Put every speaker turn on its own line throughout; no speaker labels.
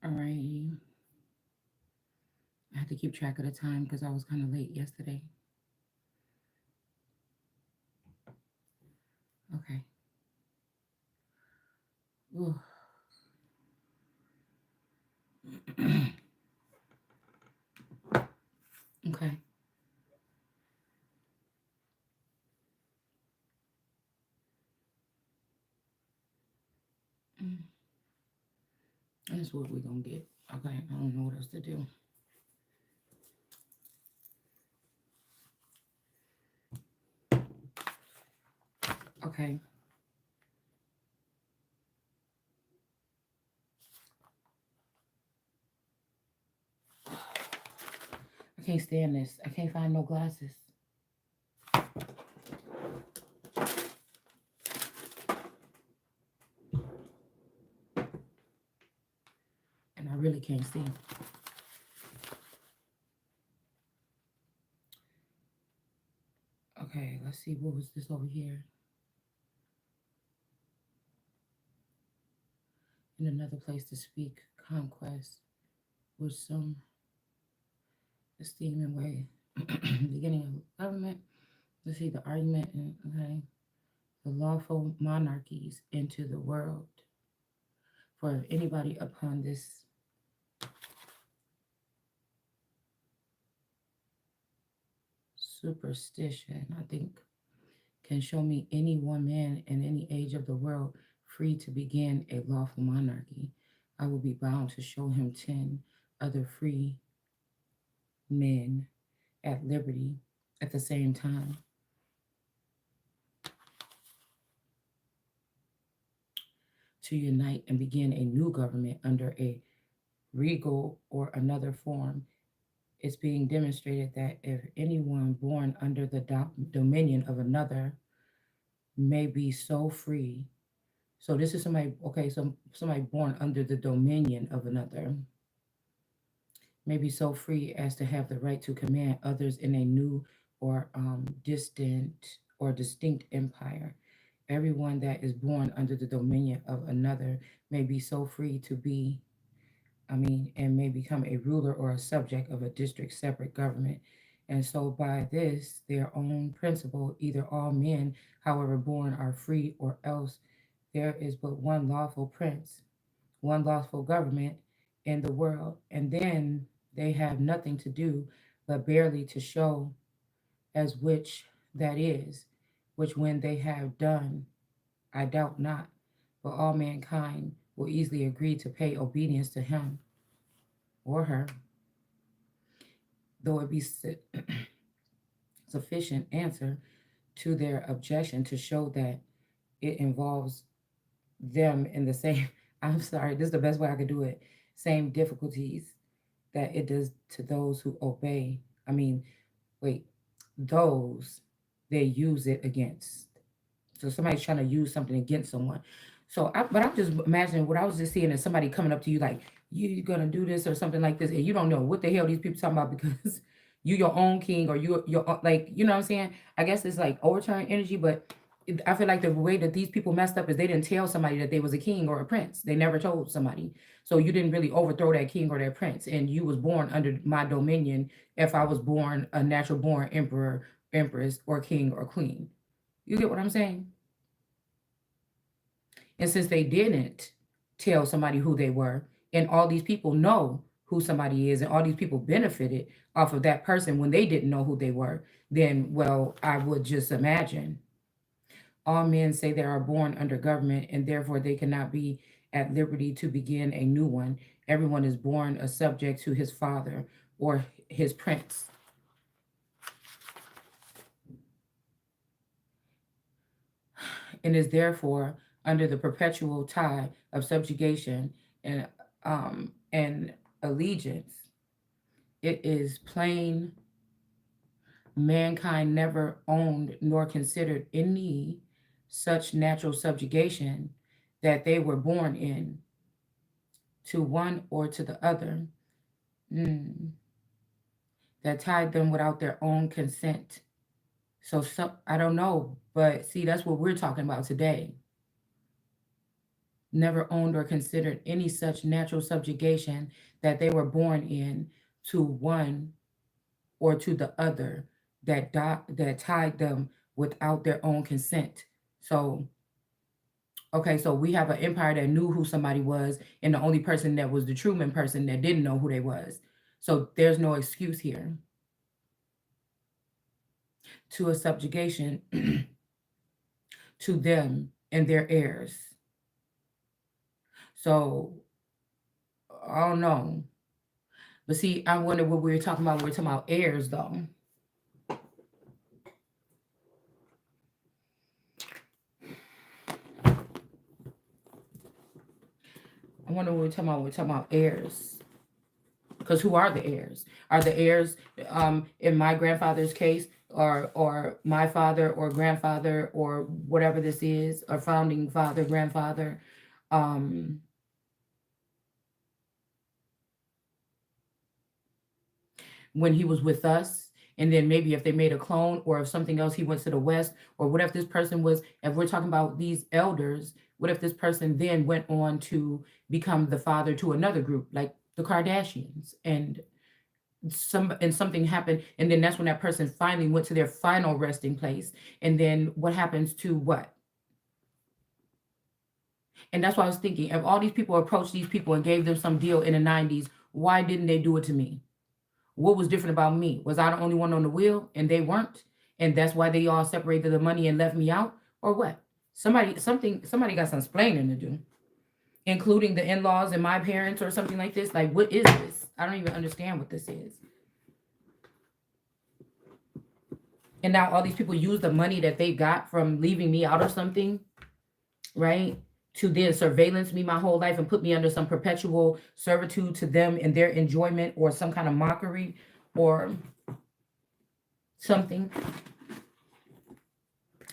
All right. I had to keep track of the time because I was kind of late yesterday. Okay. Ooh. Okay. Mm. That's what we're going to get. Okay. I don't know what else to do. Okay. I can't stand this. I can't find no glasses. And I really can't see. Okay. Let's see. What was this over here? In another place to speak. Conquest. With some esteem and way. Beginning of government. Let's see the argument. And, okay. The lawful monarchies into the world. For if anybody upon this superstition, I think, can show me any one man in any age of the world free to begin a lawful monarchy, I will be bound to show him 10 other free men at liberty at the same time to unite and begin a new government under a regal or another form. It's being demonstrated that if anyone born under the dominion of another may be so free. So this is somebody, okay, so somebody born under the dominion of another may be so free as to have the right to command others in a new or distant or distinct empire. Everyone that is born under the dominion of another may be so free to be, and may become a ruler or a subject of a district separate government. And so, by this, their own principle, either all men, however born, are free, or else there is but one lawful prince, one lawful government in the world. And then they have nothing to do but barely to show as which that is, which when they have done, I doubt not, but all mankind will easily agree to pay obedience to him or her, though it be sufficient answer to their objection to show that it involves them in the same, I'm sorry, this is the best way I could do it, same difficulties that it does to those who obey. I mean, wait, those they use it against. So somebody's trying to use something against someone. But I'm just imagining what I was just seeing is somebody coming up to you like, you gonna do this or something like this, and you don't know what the hell these people talking about because you your own king or like, you know what I'm saying? I guess it's like overturn energy, but I feel like the way that these people messed up is they didn't tell somebody that they was a king or a prince. They never told somebody. So you didn't really overthrow that king or that prince, and you was born under my dominion. If I was born a natural born emperor, empress, or king or queen, you get what I'm saying? And since they didn't tell somebody who they were, and all these people know who somebody is, and all these people benefited off of that person when they didn't know who they were, then, well, I would just imagine all men say they are born under government, and therefore they cannot be at liberty to begin a new one. Everyone is born a subject to his father or his prince, and is therefore under the perpetual tie of subjugation and allegiance. It is plain mankind never owned nor considered any such natural subjugation that they were born in to one or to the other, mm, that tied them without their own consent. So I don't know, but see, that's what we're talking about today. never owned or considered any such natural subjugation that they were born in to one or to the other that tied them without their own consent. So, okay, so we have an empire that knew who somebody was, and the only person that was the Truman person that didn't know who they was. So there's no excuse here to a subjugation to them and their heirs. So I don't know. But see, I wonder what we were talking about. We were talking about heirs, though. I wonder what we're talking about. We're talking about heirs. Because who are the heirs? Are the heirs, in my grandfather's case, or my father or grandfather or whatever this is, or founding father, grandfather, um, when he was with us? And then maybe if they made a clone, or if something else, he went to the West, or what if this person was, if we're talking about these elders, what if this person then went on to become the father to another group, like the Kardashians, and something happened, and then that's when that person finally went to their final resting place, and then what happens to what? And that's why I was thinking, if all these people approached these people and gave them some deal in the 90s, why didn't they do it to me? What was different about me? Was I the only one on the wheel and they weren't? And that's why they all separated the money and left me out? Or what? Somebody got some explaining to do, including the in-laws and my parents or something like this. Like, what is this? I don't even understand what this is. And now all these people use the money that they got from leaving me out of something, right? To then surveillance me my whole life and put me under some perpetual servitude to them and their enjoyment, or some kind of mockery, or something,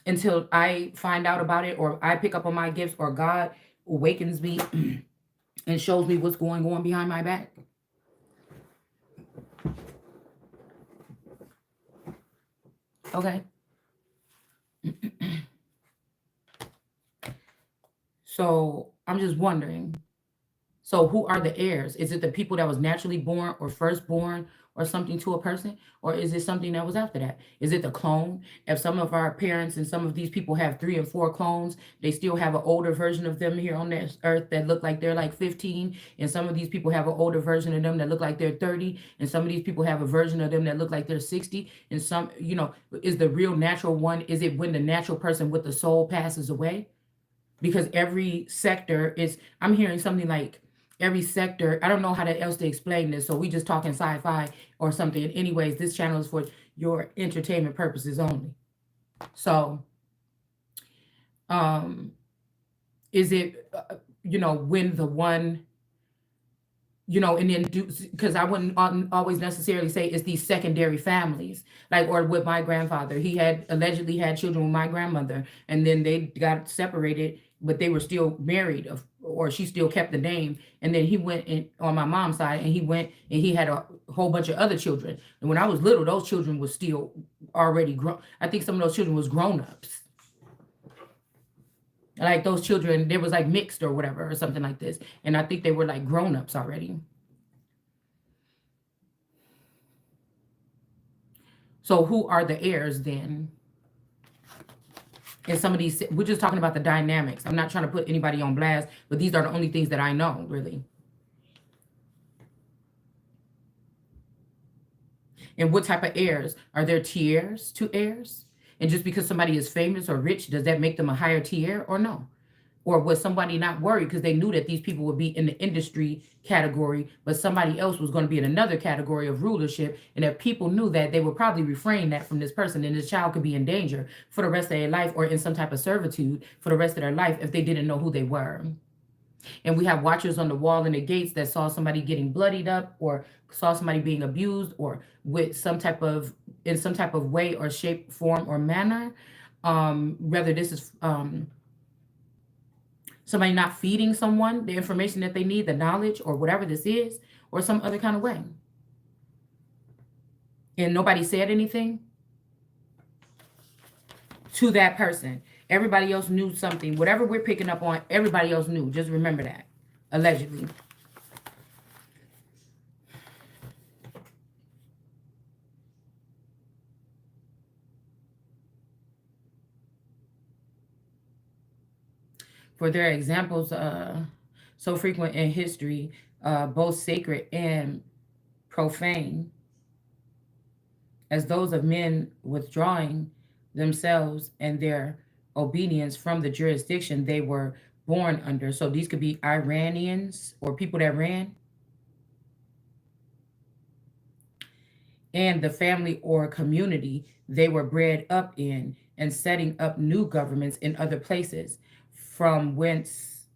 until I find out about it, or I pick up on my gifts, or God awakens me and shows me what's going on behind my back. Okay. So I'm just wondering. So who are the heirs? Is it the people that was naturally born or firstborn or something to a person? Or is it something that was after that? Is it the clone? If some of our parents and some of these people have 3 and 4 clones, they still have an older version of them here on this earth that look like they're like 15. And some of these people have an older version of them that look like they're 30. And some of these people have a version of them that look like they're 60. And some, is the real natural one, is it when the natural person with the soul passes away? Because every sector is, I'm hearing something like every sector, I don't know how else to explain this, so we just talking sci-fi or something. And anyways, this channel is for your entertainment purposes only. So is it when the one, and then do, because I wouldn't always necessarily say it's these secondary families, like, or with my grandfather, he had allegedly had children with my grandmother, and then they got separated, but they were still married, or she still kept the name, and then he went in on my mom's side, and he went and he had a whole bunch of other children, and when I was little, those children was still already grown. I think some of those children was grown-ups, like those children, they was like mixed or whatever or something like this, and I think they were like grown-ups already. So who are the heirs then? And some of these, we're just talking about the dynamics. I'm not trying to put anybody on blast, but these are the only things that I know, really. And what type of heirs? Are there tiers to heirs? And just because somebody is famous or rich, does that make them a higher tier or no? Or was somebody not worried because they knew that these people would be in the industry category, but somebody else was going to be in another category of rulership, and if people knew that, they would probably refrain that from this person, and this child could be in danger for the rest of their life, or in some type of servitude for the rest of their life if they didn't know who they were. And we have watchers on the wall and the gates that saw somebody getting bloodied up, or saw somebody being abused, or with some type of, in some type of way or shape, form, or manner. Whether this is somebody not feeding someone the information that they need, the knowledge, or whatever this is, or some other kind of way. And nobody said anything to that person. Everybody else knew something. Whatever we're picking up on, everybody else knew. Just remember that. Allegedly. For their examples so frequent in history, both sacred and profane, as those of men withdrawing themselves and their obedience from the jurisdiction they were born under. So these could be Iranians or people that ran, and the family or community they were bred up in, and setting up new governments in other places, from whence,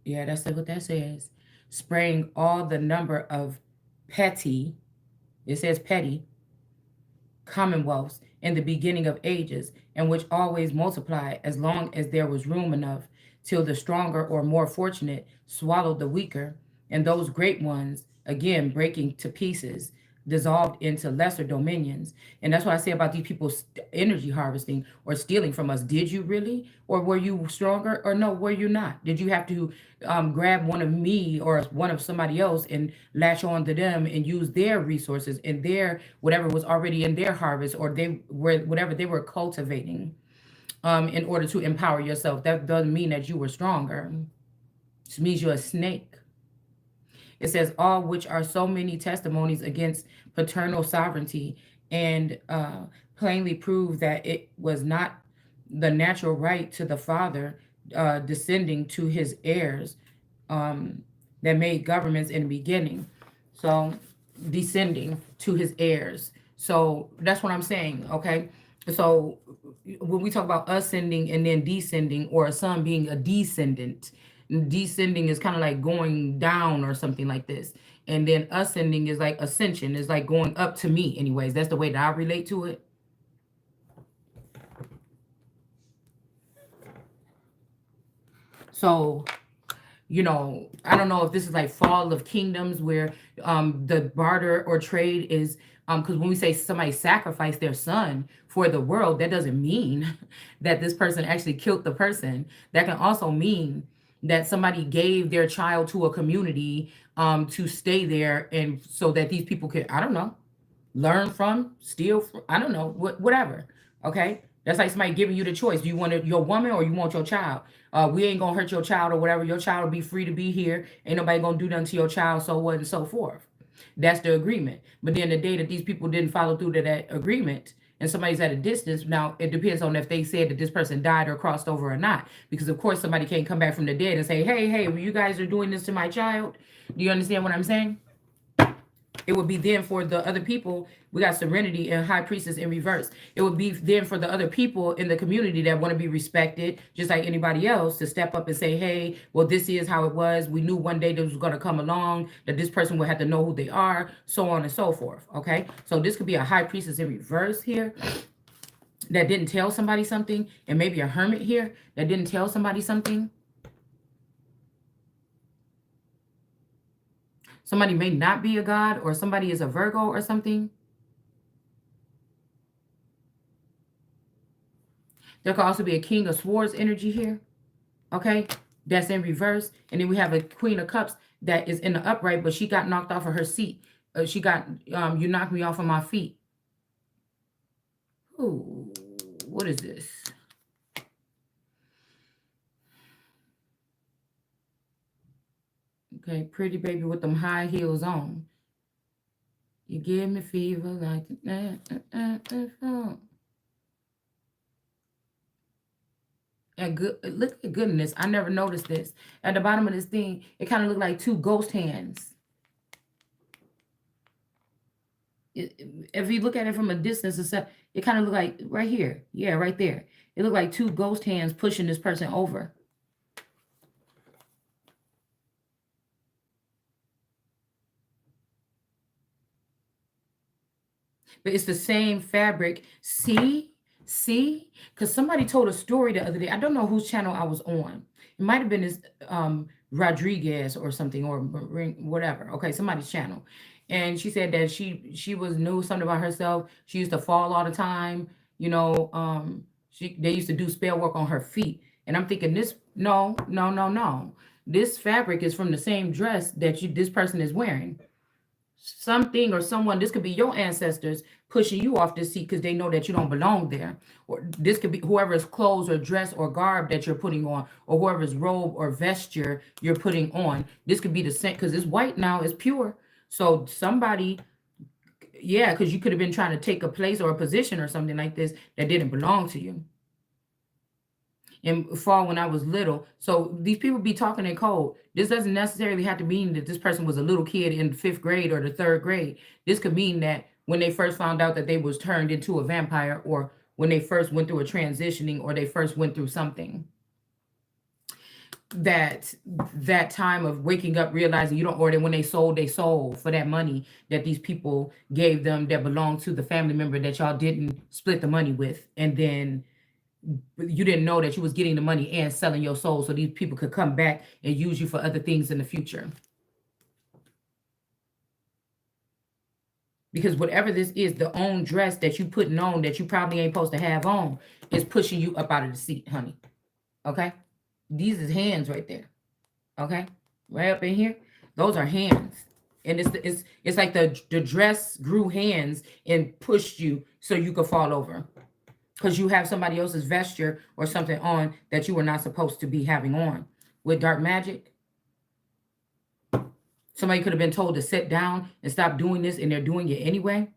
yeah, that's what that says, sprang all the number of petty, it says petty, commonwealths in the beginning of ages, and which always multiplied as long as there was room enough, till the stronger or more fortunate swallowed the weaker, and those great ones, again breaking to pieces, dissolved into lesser dominions. And that's what I say about these people energy harvesting or stealing from us. Did you really? Or were you stronger? Or no, were you not? Did you have to grab one of me or one of somebody else and latch on to them and use their resources and their whatever was already in their harvest, or they were whatever they were cultivating, in order to empower yourself? That doesn't mean that you were stronger. It just means you're a snake. It says, all which are so many testimonies against paternal sovereignty, and plainly prove that it was not the natural right to the father descending to his heirs, um, that made governments in the beginning. So, descending to his heirs. So, that's what I'm saying, okay? So, when we talk about ascending and then descending, or a son being a descendant, descending is kind of like going down or something like this. And then ascending is like ascension, is like going up to me, anyways. That's the way that I relate to it. So, I don't know if this is like fall of kingdoms where the barter or trade is, because when we say somebody sacrificed their son for the world, that doesn't mean that this person actually killed the person. That can also mean that somebody gave their child to a community to stay there, and so that these people could, I don't know, learn from, steal from, I don't know, whatever. Okay? That's like somebody giving you the choice. Do you want your woman or you want your child? We ain't gonna hurt your child or whatever. Your child will be free to be here. Ain't nobody gonna do nothing to your child, so what and so forth. That's the agreement. But then the day that these people didn't follow through to that agreement, and somebody's at a distance, now it depends on if they said that this person died or crossed over or not. Because of course somebody can't come back from the dead and say, hey, you guys are doing this to my child. Do you understand what I'm saying? It would be then for the other people. We got Serenity and High Priestess in reverse. It would be then for the other people in the community that want to be respected, just like anybody else, to step up and say, hey, well, this is how it was. We knew one day this was going to come along, that this person would have to know who they are, so on and so forth. Okay? So this could be a High Priestess in reverse here that didn't tell somebody something, and maybe a Hermit here that didn't tell somebody something. Somebody may not be a god, or somebody is a Virgo or something. There could also be a King of Swords energy here. Okay? That's in reverse. And then we have a Queen of Cups that is in the upright, but she got knocked off of her seat. She got, you knocked me off of my feet. Ooh, what is this? Okay, pretty baby with them high heels on. You give me fever like and good. Look at goodness. I never noticed this. At the bottom of this thing, it kind of looked like two ghost hands. If you look at it from a distance, it kind of look like right here. Yeah, right there. It looked like two ghost hands pushing this person over. But it's the same fabric. See? See? Because somebody told a story the other day. I don't know whose channel I was on. It might have been this Rodriguez or something, or whatever. Okay, somebody's channel. And she said that she was knew something about herself. She used to fall all the time. You know, They used to do spell work on her feet. And I'm thinking, this, no, no, no, no. This fabric is from the same dress that this person is wearing. Something or someone, this could be your ancestors pushing you off the seat because they know that you don't belong there. Or this could be whoever's clothes or dress or garb that you're putting on, or whoever's robe or vesture you're putting on. This could be the same because it's white now, it's pure. So somebody, yeah, because you could have been trying to take a place or a position or something like this that didn't belong to you. And fall when I was little. So these people be talking in code. This doesn't necessarily have to mean that this person was a little kid in the 5th grade or the 3rd grade. This could mean that when they first found out that they was turned into a vampire, or when they first went through a transitioning, or they first went through something. That time of waking up, realizing you don't, or when they sold their soul for that money that these people gave them that belonged to the family member that y'all didn't split the money with, and then you didn't know that you was getting the money and selling your soul so these people could come back and use you for other things in the future. Because whatever this is, the own dress that you putting on that you probably ain't supposed to have on is pushing you up out of the seat, honey. Okay? These is hands right there. Okay? Right up in here. Those are hands. And it's like the dress grew hands and pushed you so you could fall over. Because you have somebody else's vesture or something on that you were not supposed to be having on. With dark magic, somebody could have been told to sit down and stop doing this, and they're doing it anyway.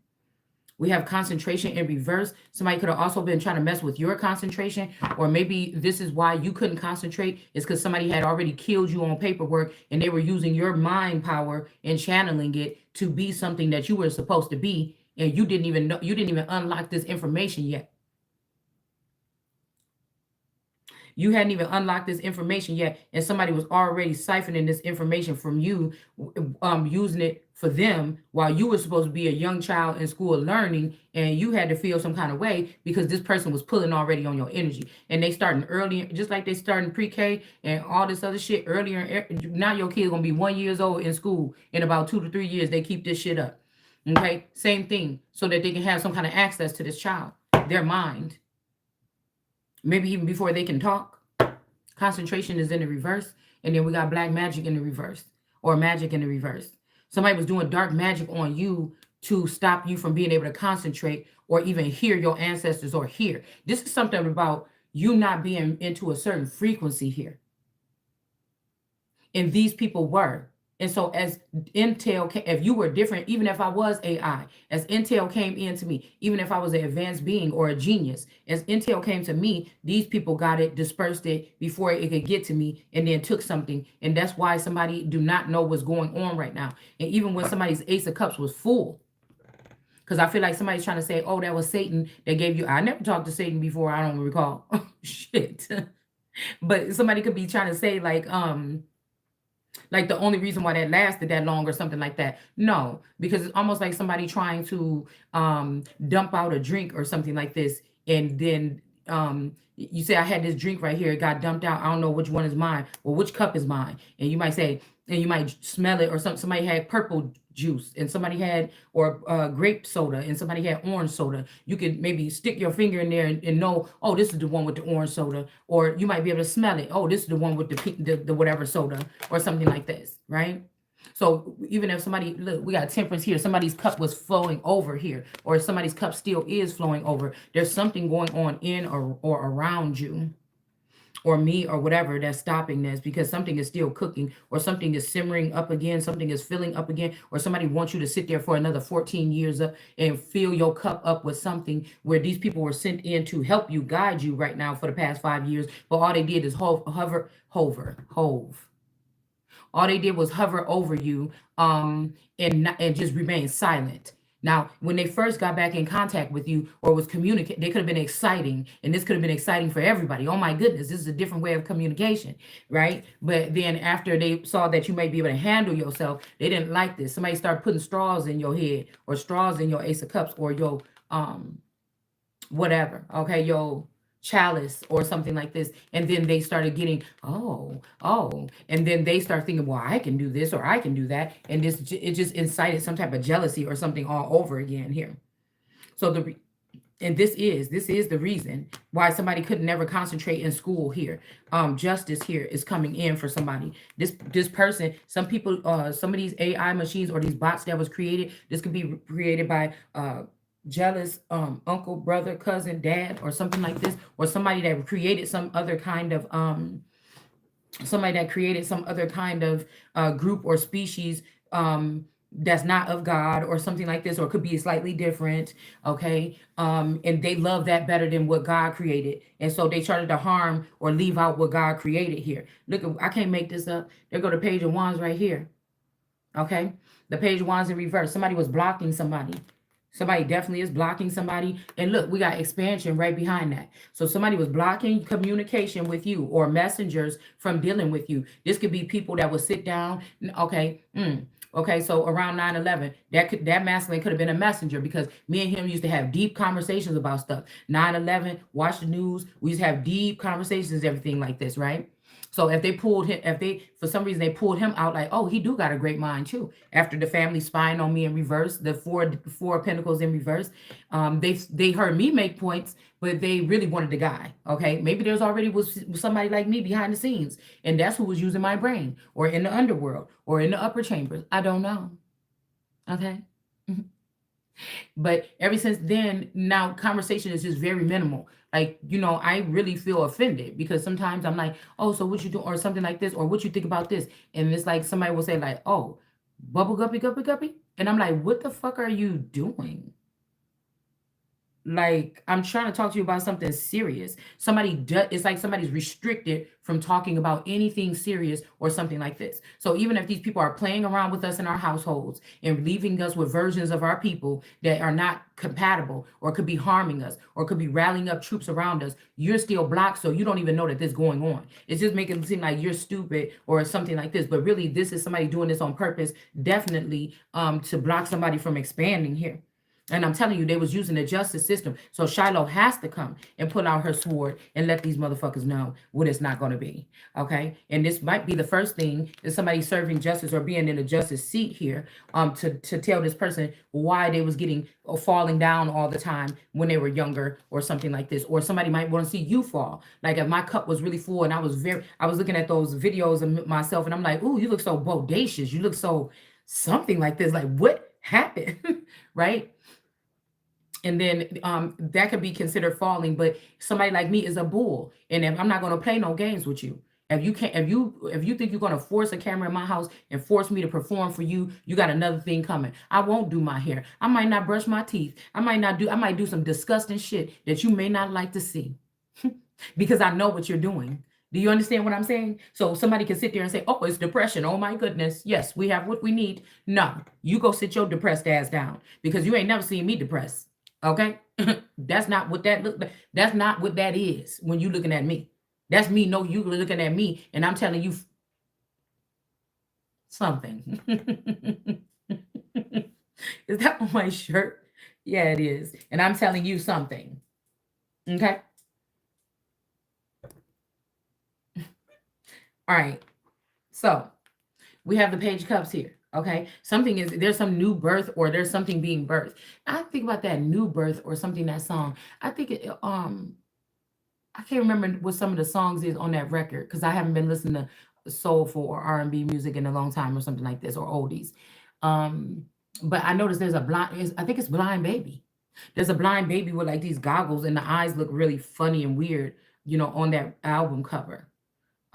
We have concentration in reverse. Somebody could have also been trying to mess with your concentration, or maybe this is why you couldn't concentrate. It's because somebody had already killed you on paperwork, and they were using your mind power and channeling it to be something that you were supposed to be, and you didn't even know. You didn't even unlock this information yet. You hadn't even unlocked this information yet, and somebody was already siphoning this information from you, using it for them while you were supposed to be a young child in school learning, and you had to feel some kind of way because this person was pulling already on your energy, and they starting early, just like they starting pre-K and all this other shit earlier. Now your kid's gonna be 1 years old in school. In about 2 to 3 years, they keep this shit up. Okay, same thing, so that they can have some kind of access to this child, their mind. Maybe even before they can talk. Concentration is in the reverse. And then we got black magic in the reverse. Or magic in the reverse. Somebody was doing dark magic on you to stop you from being able to concentrate or even hear your ancestors or hear. This is something about you not being into a certain frequency here. And these people were. And so as intel, if you were different, even if I was AI, as intel came into me, even if I was an advanced being or a genius, as intel came to me, these people got it, dispersed it before it could get to me, and then took something. And that's why somebody do not know what's going on right now. And even when somebody's Ace of Cups was full, because I feel like somebody's trying to say, oh, that was Satan that gave you. I never talked to Satan before. I don't recall. Shit. But somebody could be trying to say like the only reason why that lasted that long or something like that. No, because it's almost like somebody trying to dump out a drink or something like this, and then you say, I had this drink right here, it got dumped out, I don't know which one is mine, or which cup is mine. And you might say, and you might smell it, or somebody had purple juice, and somebody had, or grape soda, and somebody had orange soda. You could maybe stick your finger in there and know, oh, this is the one with the orange soda. Or you might be able to smell it. Oh, this is the one with the whatever soda, or something like this, right? So even if somebody, look, we got temperance here, somebody's cup was flowing over here, or somebody's cup still is flowing over. There's something going on in or around you, or me, or whatever, that's stopping this, because something is still cooking, or something is simmering up again, something is filling up again, or somebody wants you to sit there for another 14 years up and fill your cup up with something, where these people were sent in to help you, guide you right now for the past 5 years, but all they did is hove. All they did was hover over you, and just remain silent. Now, when they first got back in contact with you or was communicating, they could have been exciting, and this could have been exciting for everybody. Oh my goodness, this is a different way of communication, right? But then after they saw that you might be able to handle yourself, they didn't like this. Somebody started putting straws in your head, or straws in your Ace of Cups, or your whatever, okay, your chalice or something like this, and then they started getting, oh, and then they start thinking, well, I can do this or I can do that, and it just incited some type of jealousy or something all over again here. So And this is the reason why somebody could never concentrate in school here. Justice here is coming in for somebody. This person, some people, some of these AI machines or these bots that was created, this could be created by jealous uncle, brother, cousin, dad, or something like this, or somebody that created some other kind of group or species, that's not of God or something like this, or it could be slightly different. Okay. And they love that better than what God created. And so they started to harm or leave out what God created here. Look, I can't make this up. There go the page of wands right here. Okay. The page of wands in reverse. Somebody was blocking somebody. Somebody definitely is blocking somebody. And look, we got expansion right behind that. So somebody was blocking communication with you or messengers from dealing with you. This could be people that would sit down. Okay. Okay, so around 9/11, that masculine could have been a messenger, because me and him used to have deep conversations about stuff. 9/11, watch the news. We used to have deep conversations, everything like this, right? So if they pulled him, if they for some reason they pulled him out, like, oh, he do got a great mind too. After the family spying on me in reverse, the four pentacles in reverse, they heard me make points, but they really wanted the guy. Okay, maybe there's already was somebody like me behind the scenes, and that's who was using my brain, or in the underworld, or in the upper chambers. I don't know. Okay. But ever since then, now conversation is just very minimal. Like, I really feel offended, because sometimes I'm like, oh, so what you do, or something like this, or what you think about this. And it's like somebody will say, like, oh, bubble guppy, guppy, guppy. And I'm like, what the fuck are you doing? Like, I'm trying to talk to you about something serious. It's like somebody's restricted from talking about anything serious or something like this. So even if these people are playing around with us in our households and leaving us with versions of our people that are not compatible, or could be harming us, or could be rallying up troops around us, you're still blocked, so you don't even know that this is going on. It's just making it seem like you're stupid or something like this. But really, this is somebody doing this on purpose, definitely, to block somebody from expanding here. And I'm telling you, they was using the justice system. So Shiloh has to come and pull out her sword and let these motherfuckers know what it's not going to be. Okay. And this might be the first thing that somebody serving justice or being in the justice seat here, to tell this person why they was getting or falling down all the time when they were younger, or something like this. Or somebody might want to see you fall. Like, if my cup was really full and I was looking at those videos of myself, and I'm like, ooh, you look so bodacious. You look so something like this. Like, what happened? Right? And then that could be considered falling. But somebody like me is a bull, and if I'm not going to play no games with you. If you can't, if you think you're going to force a camera in my house and force me to perform for you, you got another thing coming. I won't do my hair. I might not brush my teeth. I might do some disgusting shit that you may not like to see, because I know what you're doing. Do you understand what I'm saying? So somebody can sit there and say, oh, it's depression. Oh my goodness. Yes, we have what we need. No, you go sit your depressed ass down, because you ain't never seen me depressed. Okay? That's not what that look like. That's not what that is when you looking at me. That's me. No, you looking at me, and I'm telling you something. Is that on my shirt? Yeah, it is. And I'm telling you something. Okay? All right. So we have the page of cups here. Okay. There's some new birth, or there's something being birthed. I think about that new birth or something, that song. I think I can't remember what some of the songs is on that record, because I haven't been listening to soulful or R&B music in a long time, or something like this, or oldies. Um, but I noticed there's I think it's Blind Baby. There's a blind baby with like these goggles, and the eyes look really funny and weird, on that album cover.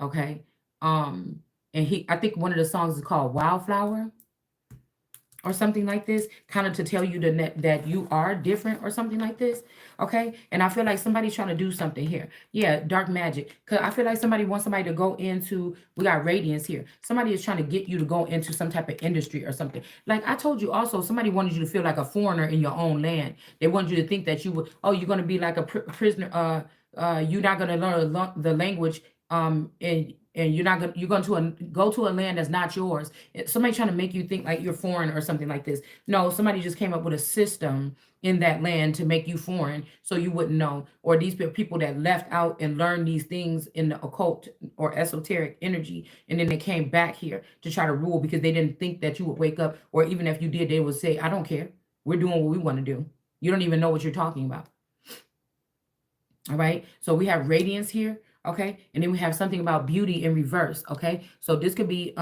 Okay. Um, and I think one of the songs is called Wildflower, or something like this, kind of to tell you that you are different, or something like this. Okay. And I feel like somebody's trying to do something here. Yeah, dark magic. Because I feel like somebody wants somebody to go into, we got radiance here. Somebody is trying to get you to go into some type of industry or something. Like I told you also, somebody wanted you to feel like a foreigner in your own land. They wanted you to think that you would, oh, you're going to be like a prisoner. You're not going to learn the language, and you're going to go to a land that's not yours. Somebody trying to make you think like you're foreign or something like this. No, somebody just came up with a system in that land to make you foreign, so you wouldn't know. Or these people that left out and learned these things in the occult or esoteric energy, and then they came back here to try to rule, because they didn't think that you would wake up, or even if you did, they would say, I don't care, we're doing what we want to do. You don't even know what you're talking about. All right. So we have radiance here. Okay. And then we have something about beauty in reverse. Okay. So this could be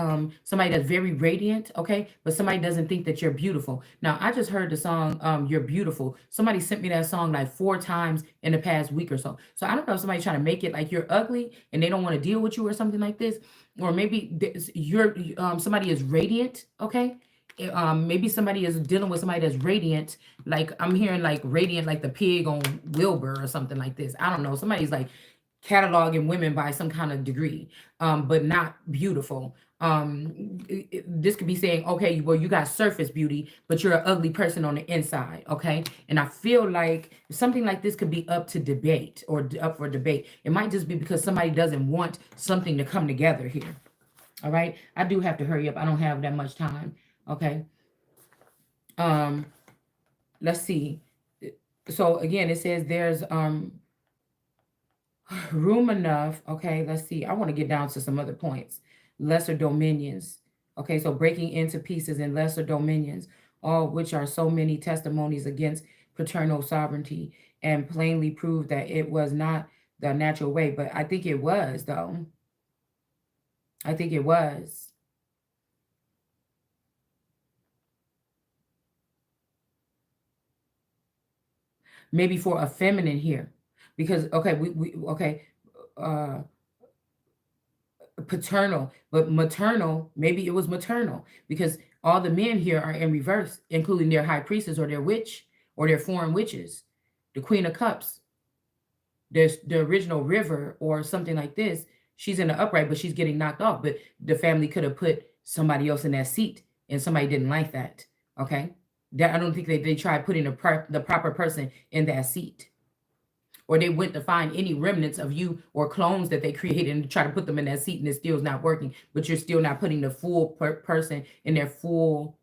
somebody that's very radiant. Okay. But somebody doesn't think that you're beautiful. Now, I just heard the song You're Beautiful. Somebody sent me that song like 4 times in the past week or so. So I don't know if somebody's trying to make it like you're ugly and they don't want to deal with you or something like this. Or maybe you're somebody is radiant. Okay. Maybe somebody is dealing with somebody that's radiant, like I'm hearing like radiant, like the pig on Wilbur or something like this. I don't know. Somebody's like cataloging women by some kind of degree, but not beautiful. This could be saying, okay, well, you got surface beauty, but you're an ugly person on the inside. Okay. And I feel like something like this could be up to debate or up for debate. It might just be because somebody doesn't want something to come together here. All right. I do have to hurry up. I don't have that much time. Okay. Um, let's see. So again, it says there's room enough. Okay, let's see. I want to get down to some other points. Lesser dominions. Okay, so breaking into pieces in lesser dominions, all which are so many testimonies against paternal sovereignty, and plainly prove that it was not the natural way. But I think it was, though. I think it was. Maybe for a feminine here. Because okay, we okay, uh paternal, but maternal, maybe it was maternal because all the men here are in reverse, including their high priestess or their witch or their foreign witches. The Queen of Cups, there's the original river or something like this. She's in the upright, but she's getting knocked off. But the family could have put somebody else in that seat, and somebody didn't like that. Okay, that I don't think they tried putting the proper person in that seat, or they went to find any remnants of you or clones that they created and try to put them in that seat, and it still is not working. But you're still not putting the full person in their full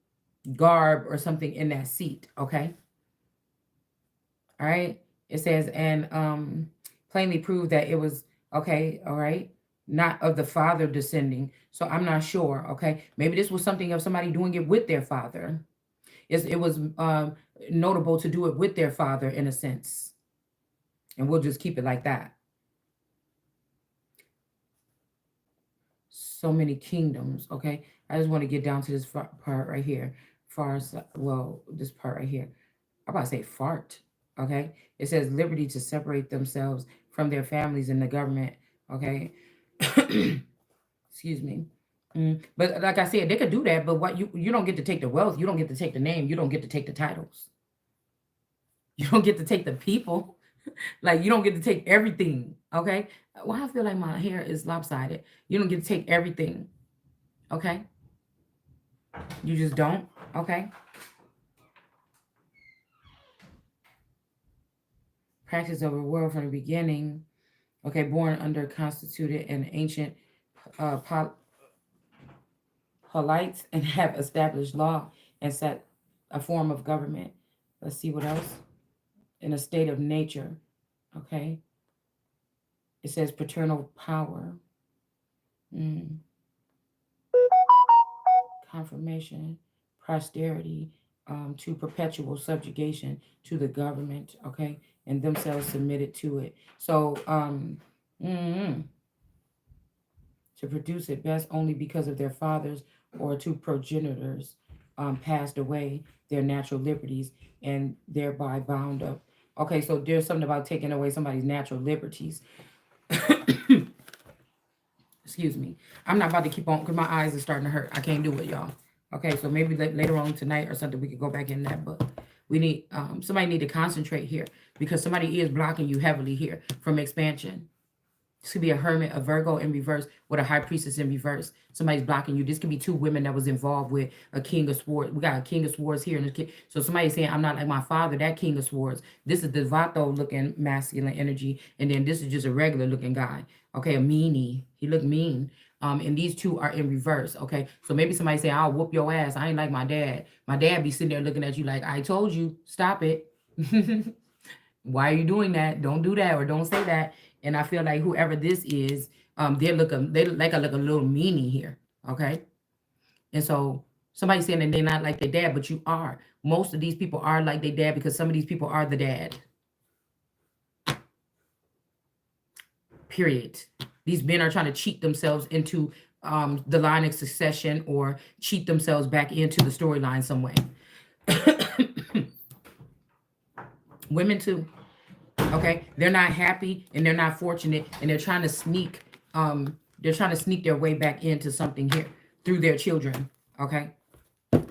garb or something in that seat. Okay. All right. It says, and plainly prove that it was okay. All right. Not of the father descending. So I'm not sure. Okay. Maybe this was something of somebody doing it with their father. It was notable to do it with their father in a sense. And we'll just keep it like that. So many kingdoms. Okay, I just want to get down to this part right here. Far as well, this part right here. I'm about to say fart. Okay, it says liberty to separate themselves from their families and the government. Okay, excuse me. But like I said, they could do that. But what you don't get to take the wealth. You don't get to take the name. You don't get to take the titles. You don't get to take the people. Like you don't get to take everything. Okay. Why I feel like my hair is lopsided. You don't get to take everything. Okay. You just don't. Okay. Practice of a world from the beginning. Okay. Born under constituted and ancient uh, pol- polites and have established law and set a form of government. Let's see what else. In a state of nature. Okay. It says paternal power. Mm. Confirmation, posterity, to perpetual subjugation to the government, okay, and themselves submitted to it. So, mm, to produce it best only because of their fathers or two progenitors passed away their natural liberties and thereby bound up. Okay, so there's something about taking away somebody's natural liberties. Excuse me. I'm not about to keep on because my eyes are starting to hurt. I can't do it, y'all. Okay, so maybe later on tonight or something we could go back in that book. We need somebody need to concentrate here because somebody is blocking you heavily here from expansion. This could be a hermit, a Virgo in reverse, with a high priestess in reverse. Somebody's blocking you. This could be two women that was involved with a king of swords. We got a king of swords here. So somebody's saying, I'm not like my father, that king of swords. This is the Vato looking masculine energy. And then this is just a regular looking guy. Okay, a meanie. He looked mean. And these two are in reverse. Okay, so maybe somebody say, I'll whoop your ass. I ain't like my dad. My dad be sitting there looking at you like, I told you, stop it. Why are you doing that? Don't do that or don't say that. And I feel like whoever this is, they look a little meanie here. Okay. And so somebody saying that they're not like their dad, but you are. Most of these people are like their dad because some of these people are the dad. period. These men are trying to cheat themselves into the line of succession or cheat themselves back into the storyline some way. Women too. Okay, they're not happy and they're not fortunate, and they're trying to sneak their way back into something here through their children. Okay,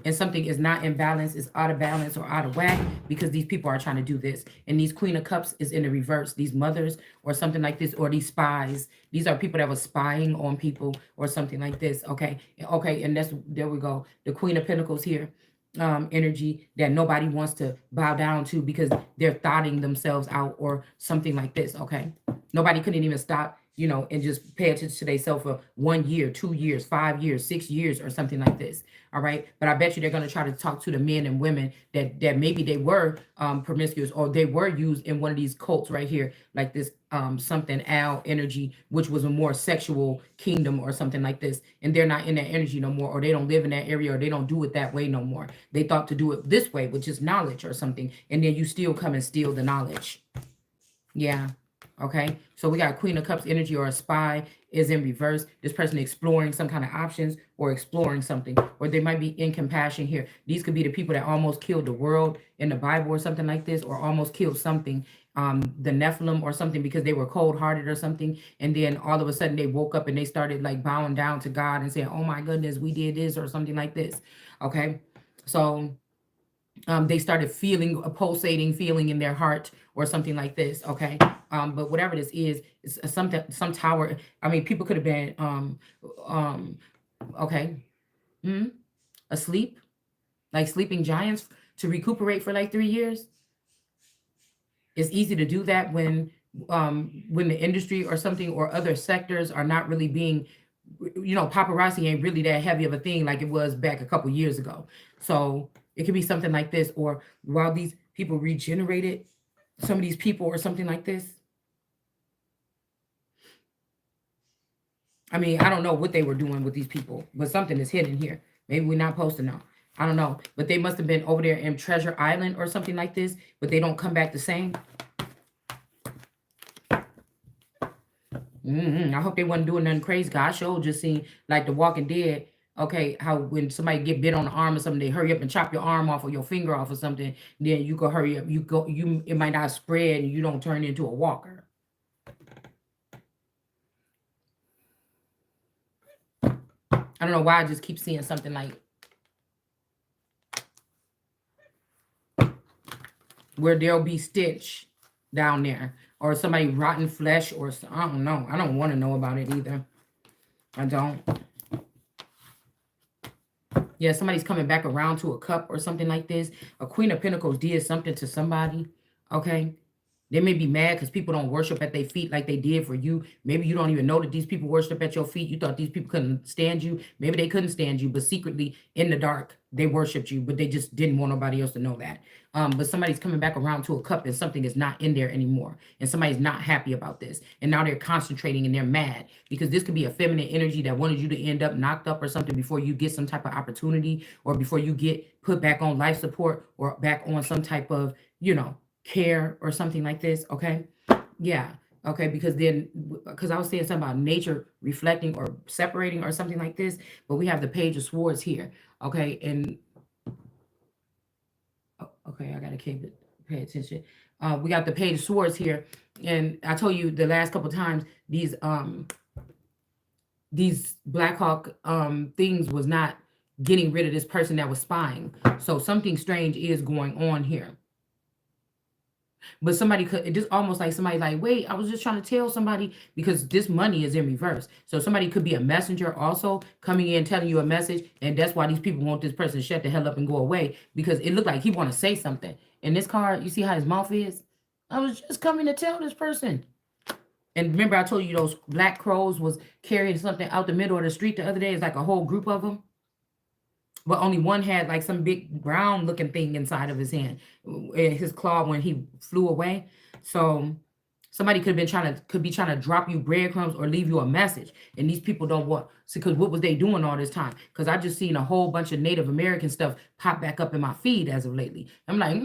and something is not in balance, is out of balance or out of whack because these people are trying to do this. And these Queen of Cups is in the reverse. These mothers or something like this, or these spies. These are people that were spying on people or something like this. Okay, okay, and there we go. The Queen of Pentacles here. Energy that nobody wants to bow down to because they're thoughting themselves out or something like this. Okay, nobody couldn't even stop, and just pay attention to themselves for 1 year, 2 years, 5 years, 6 years, or something like this. All right, but I bet you they're going to try to talk to the men and women that maybe they were promiscuous or they were used in one of these cults right here, like this something Al energy, which was a more sexual kingdom or something like this, and they're not in that energy no more, or they don't live in that area, or they don't do it that way no more. They thought to do it this way, which is knowledge or something, and then you still come and steal the knowledge. Yeah. Okay, so we got Queen of Cups energy, or a spy is in reverse. This person exploring some kind of options or exploring something, or they might be in compassion here. These could be the people that almost killed the world in the Bible or something like this, or almost killed something, the Nephilim or something, because they were cold-hearted or something, and then all of a sudden they woke up and they started like bowing down to God and saying, oh my goodness, we did this or something like this. Okay, so they started feeling a pulsating feeling in their heart or something like this. Okay, but whatever this is, it's some tower. I mean, people could have been okay, asleep, like sleeping giants, to recuperate for like 3 years. It's easy to do that when the industry or something or other sectors are not really being, paparazzi ain't really that heavy of a thing like it was back a couple years ago. So it could be something like this, or while these people regenerated, some of these people or something like this. I mean, I don't know what they were doing with these people, but something is hidden here. Maybe we're not supposed to know. I don't know. But they must have been over there in Treasure Island or something like this, but they don't come back the same. I hope they wasn't doing nothing crazy. I sure just seen like The Walking Dead. Okay, how when somebody get bit on the arm or something, they hurry up and chop your arm off or your finger off or something. Then you go hurry up. It might not spread and you don't turn into a walker. I don't know why I just keep seeing something like where there'll be stench down there, or somebody rotten flesh, or I don't know. I don't want to know about it either. I don't. Yeah, somebody's coming back around to a cup or something like this. A Queen of Pentacles did something to somebody. Okay. They may be mad because people don't worship at their feet like they did for you. Maybe you don't even know that these people worship at your feet. You thought these people couldn't stand you. Maybe they couldn't stand you, but secretly in the dark, they worshiped you, but they just didn't want nobody else to know that. But somebody's coming back around to a cup and something is not in there anymore. And somebody's not happy about this. And now they're concentrating and they're mad because this could be a feminine energy that wanted you to end up knocked up or something before you get some type of opportunity, or before you get put back on life support or back on some type of, care or something like this. Okay. Yeah. Okay. Because I was saying something about nature reflecting or separating or something like this, but we have the Page of Swords here. Okay. And okay, I gotta pay attention. We got the Page of Swords here, and I told you the last couple times these Black Hawk things was not getting rid of this person that was spying. So something strange is going on here. But somebody could, it just almost like somebody like, wait, I was just trying to tell somebody, because this money is in reverse. So somebody could be a messenger also coming in telling you a message, and that's why these people want this person to shut the hell up and go away, because it looked like he want to say something. In this card, you see how his mouth is? I was just coming to tell this person. And remember I told you those black crows was carrying something out the middle of the street the other day? It's like a whole group of them. But only one had like some big brown looking thing inside of his hand, his claw, when he flew away. So Somebody could be trying to drop you breadcrumbs or leave you a message, and these people don't want. See, because what was they doing all this time? Because I just seen a whole bunch of Native American stuff pop back up in my feed as of lately. I'm like,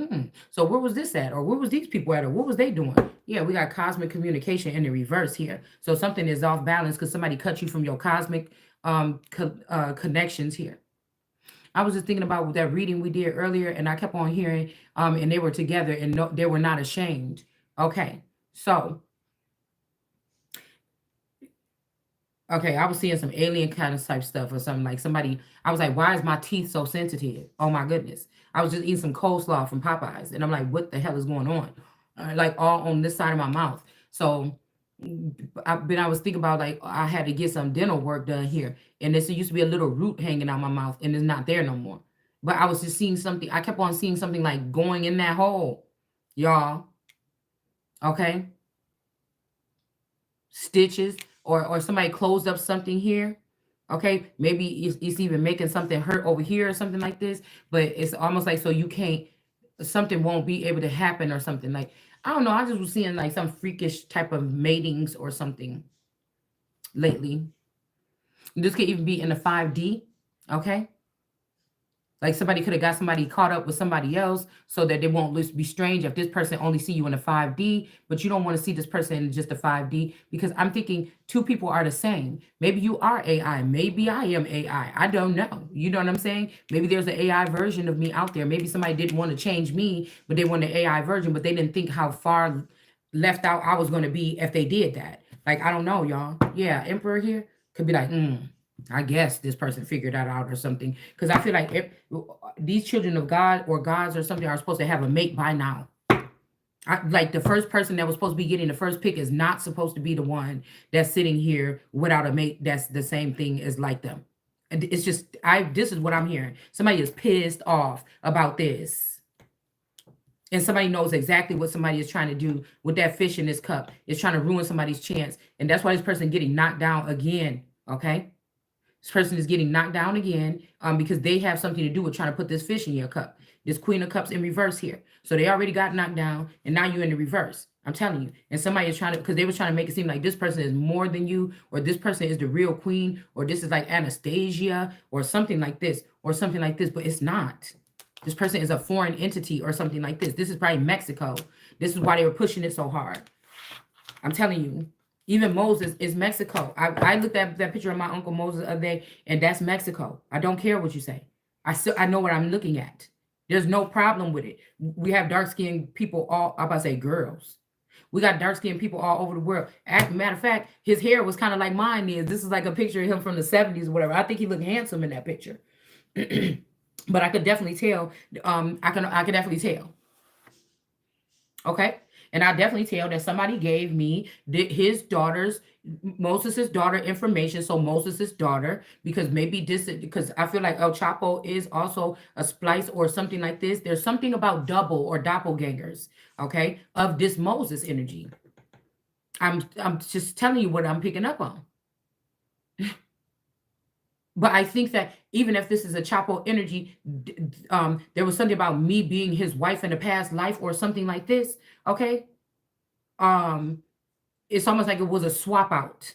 so where was this at, or where was these people at, or what was they doing? Yeah, we got cosmic communication in the reverse here. So something is off balance because somebody cut you from your cosmic connections here. I was just thinking about that reading we did earlier, and I kept on hearing, and they were together, and no, they were not ashamed. Okay, so okay, I was seeing some alien kind of type stuff or something like somebody. I was like, why is my teeth so sensitive? Oh my goodness! I was just eating some coleslaw from Popeyes, and I'm like, what the hell is going on? Like all on this side of my mouth. So, I was thinking about like I had to get some dental work done here, and this used to be a little root hanging out my mouth, and it's not there no more. But I was just seeing something. I kept on seeing something like going in that hole, y'all. Okay, stitches or somebody closed up something here. Okay, maybe it's even making something hurt over here or something like this, but it's almost like so you can't, something won't be able to happen or something like, I don't know. I just was seeing like some freakish type of matings or something lately. This could even be in the 5D. Okay, like somebody could have got somebody caught up with somebody else so that they won't be strange if this person only see you in a 5D, but you don't want to see this person in just a 5D because I'm thinking two people are the same. Maybe you are AI. Maybe I am AI. I don't know. You know what I'm saying? Maybe there's an AI version of me out there. Maybe somebody didn't want to change me, but they want an AI version, but they didn't think how far left out I was going to be if they did that. Like, I don't know, y'all. Yeah, Emperor here could be like, I guess this person figured that out or something. Because I feel like if these children of God or gods or something are supposed to have a mate by now. Like the first person that was supposed to be getting the first pick is not supposed to be the one that's sitting here without a mate that's the same thing as like them. And it's just, this is what I'm hearing. Somebody is pissed off about this. And somebody knows exactly what somebody is trying to do with that fish in this cup. It's trying to ruin somebody's chance. And that's why this person getting knocked down again. Okay. This person is getting knocked down again because they have something to do with trying to put this fish in your cup. This Queen of Cups in reverse here. So they already got knocked down, and now you're in the reverse. I'm telling you. And somebody is trying to, because they were trying to make it seem like this person is more than you, or this person is the real queen, or this is like Anastasia, or something like this, or something like this, but it's not. This person is a foreign entity or something like this. This is probably Mexico. This is why they were pushing it so hard. I'm telling you. Even Moses is Mexico. I looked at that picture of my uncle Moses the other day, and that's Mexico. I don't care what you say. I know what I'm looking at. There's no problem with it. We have dark-skinned people all, I'm about to say girls. We got dark-skinned people all over the world. Matter of fact, his hair was kind of like mine is. This is like a picture of him from the 70s or whatever. I think he looked handsome in that picture. But I could definitely tell. I could definitely tell. Okay. And I definitely tell that somebody gave me his daughter's, Moses's daughter information. So Moses's daughter, because maybe this, because I feel like El Chapo is also a splice or something like this. There's something about double or doppelgangers, okay, of this Moses energy. I'm just telling you what I'm picking up on. But I think that even if this is a Chapo energy, there was something about me being his wife in a past life or something like this. Okay. It's almost like it was a swap out.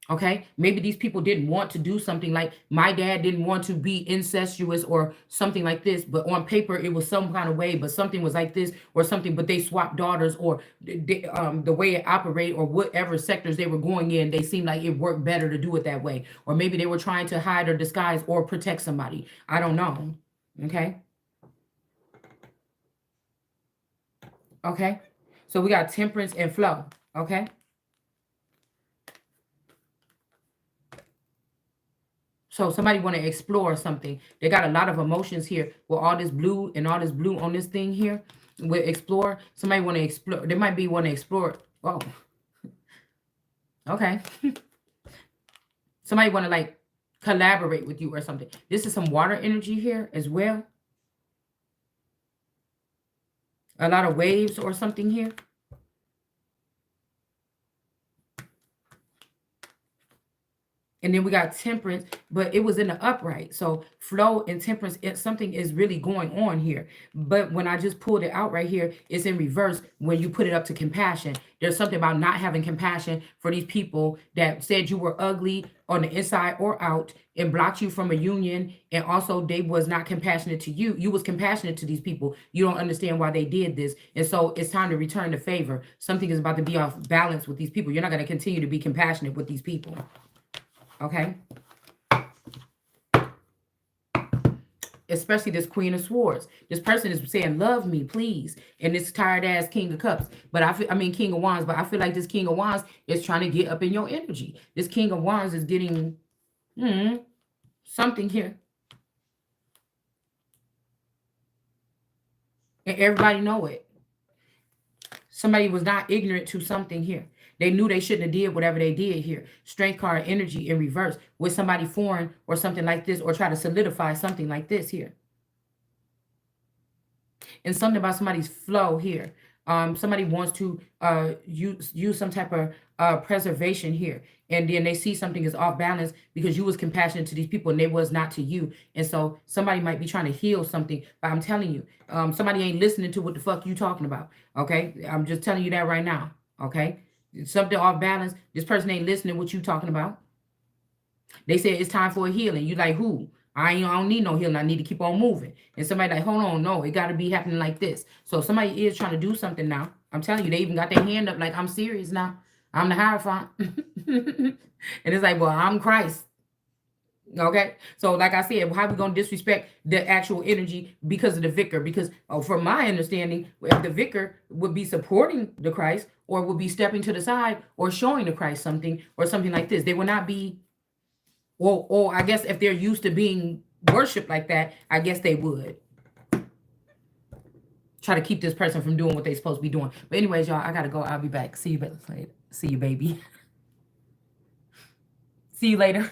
Okay. Maybe these people didn't want to do something like my dad didn't want to be incestuous or something like this, but on paper it was some kind of way, but something was like this or something, but they swapped daughters or the way it operated or whatever sectors they were going in, they seemed like it worked better to do it that way. Or maybe they were trying to hide or disguise or protect somebody. I don't know. Okay. Okay. So we got temperance and flow. Okay. So somebody want to explore something. They got a lot of emotions here with all this blue and all this blue on this thing here. With explore, somebody want to explore. They might be want to explore. Oh, okay. Somebody want to like collaborate with you or something. This is some water energy here as well. A lot of waves or something here. And then we got temperance, but it was in the upright. So flow and temperance, something is really going on here. But when I just pulled it out right here, it's in reverse when you put it up to compassion. There's something about not having compassion for these people that said you were ugly on the inside or out and blocked you from a union. And also they was not compassionate to you. You was compassionate to these people. You don't understand why they did this. And so it's time to return the favor. Something is about to be off balance with these people. You're not going to continue to be compassionate with these people. Okay, especially this Queen of Swords. This person is saying, "Love me, please," and this tired ass King of Cups. But I mean King of Wands. But I feel like this King of Wands is trying to get up in your energy. This King of Wands is getting something here, and everybody know it. Somebody was not ignorant to something here. They knew they shouldn't have did whatever they did here. Strength card energy in reverse with somebody foreign or something like this, or try to solidify something like this here. And something about somebody's flow here. Somebody wants to use some type of preservation here, and then they see something is off balance because you was compassionate to these people and they was not to you. And so somebody might be trying to heal something, but I'm telling you, somebody ain't listening to what the fuck you talking about. Okay, I'm just telling you that right now. Okay, something off balance. This person ain't listening to what you talking about. They said it's time for a healing. You like who? I don't need no healing. I need to keep on moving. And somebody like, hold on, no, it got to be happening like this. So somebody is trying to do something now. I'm telling you, they even got their hand up like, I'm serious now. I'm the Hierophant. And it's like, well, I'm Christ. Okay. So like I said, how we going to disrespect the actual energy because of the vicar? Because from my understanding, if the vicar would be supporting the Christ or would be stepping to the side or showing the Christ something or something like this, they will not be. Or I guess if they're used to being worshipped like that, I guess they would try to keep this person from doing what they're supposed to be doing. But anyways, y'all, I gotta go. I'll be back. See you later. See you, baby. See you later.